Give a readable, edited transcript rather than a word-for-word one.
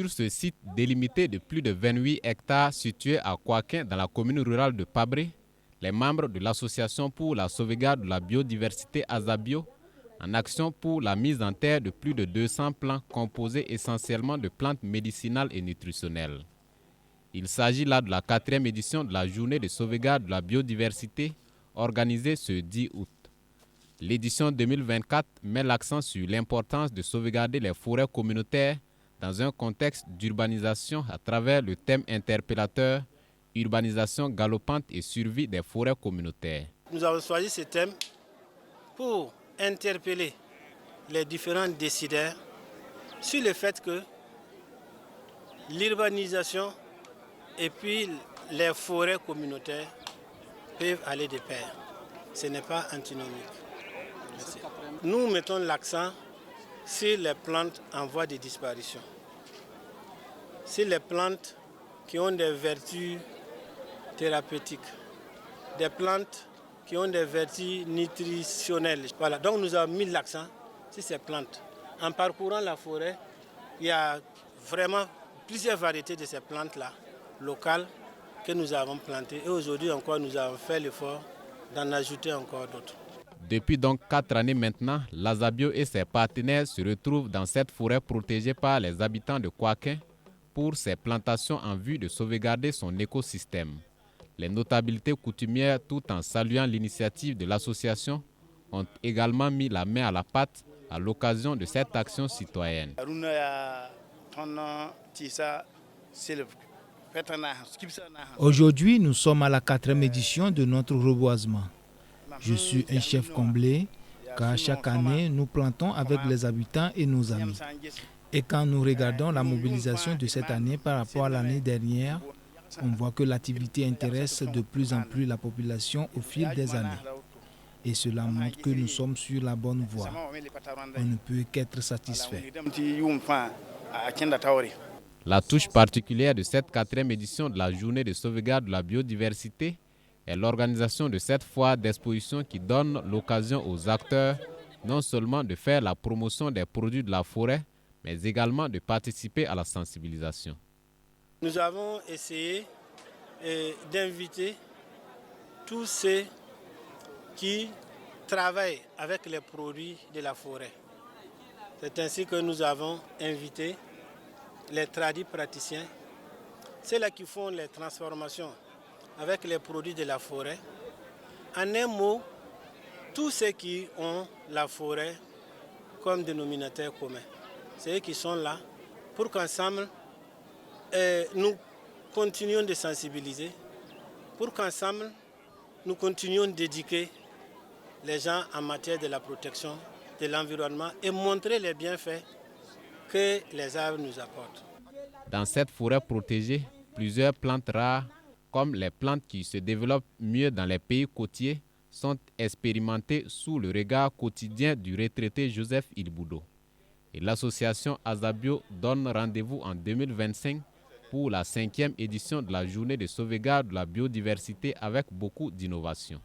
Sur ce site délimité de plus de 28 hectares situé à Kouakin dans la commune rurale de Pabré, les membres de l'Association pour la sauvegarde de la biodiversité Azabio, en action pour la mise en terre de plus de 200 plants composés essentiellement de plantes médicinales et nutritionnelles. Il s'agit là de la 4e édition de la journée de sauvegarde de la biodiversité organisée ce 10 août. L'édition 2024 met l'accent sur l'importance de sauvegarder les forêts communautaires dans un contexte d'urbanisation à travers le thème interpellateur « Urbanisation galopante et survie des forêts communautaires ». Nous avons choisi ce thème pour interpeller les différents décideurs sur le fait que l'urbanisation et puis les forêts communautaires peuvent aller de pair. Ce n'est pas antinomique. Merci. Nous mettons l'accent sur les plantes en voie de disparition. Sur les plantes qui ont des vertus thérapeutiques, des plantes qui ont des vertus nutritionnelles. Voilà, donc nous avons mis l'accent sur ces plantes. En parcourant la forêt, il y a vraiment plusieurs variétés de ces plantes-là, locales, que nous avons plantées. Et aujourd'hui encore, nous avons fait l'effort d'en ajouter encore d'autres. Depuis donc 4 années maintenant, l'Azabio et ses partenaires se retrouvent dans cette forêt protégée par les habitants de Kouakin pour ses plantations en vue de sauvegarder son écosystème. Les notabilités coutumières, tout en saluant l'initiative de l'association, ont également mis la main à la pâte à l'occasion de cette action citoyenne. Aujourd'hui, nous sommes à la 4e édition de notre reboisement. Je suis un chef comblé, car chaque année, nous plantons avec les habitants et nos amis. Et quand nous regardons la mobilisation de cette année par rapport à l'année dernière, on voit que l'activité intéresse de plus en plus la population au fil des années. Et cela montre que nous sommes sur la bonne voie. On ne peut qu'être satisfait. La touche particulière de cette 4e édition de la journée de sauvegarde de la biodiversité est l'organisation de cette foire d'exposition qui donne l'occasion aux acteurs non seulement de faire la promotion des produits de la forêt, mais également de participer à la sensibilisation. Nous avons essayé d'inviter tous ceux qui travaillent avec les produits de la forêt. C'est ainsi que nous avons invité les tradis praticiens, ceux-là qui font les transformations avec les produits de la forêt. En un mot, tous ceux qui ont la forêt comme dénominateur commun. C'est eux qui sont là pour qu'ensemble, nous continuons de sensibiliser, pour qu'ensemble, nous continuions d'éduquer les gens en matière de la protection de l'environnement et montrer les bienfaits que les arbres nous apportent. Dans cette forêt protégée, plusieurs plantes rares, comme les plantes qui se développent mieux dans les pays côtiers, sont expérimentées sous le regard quotidien du retraité Joseph Ilboudo. Et l'association Azabio donne rendez-vous en 2025 pour la 5e édition de la journée de sauvegarde de la biodiversité avec beaucoup d'innovation.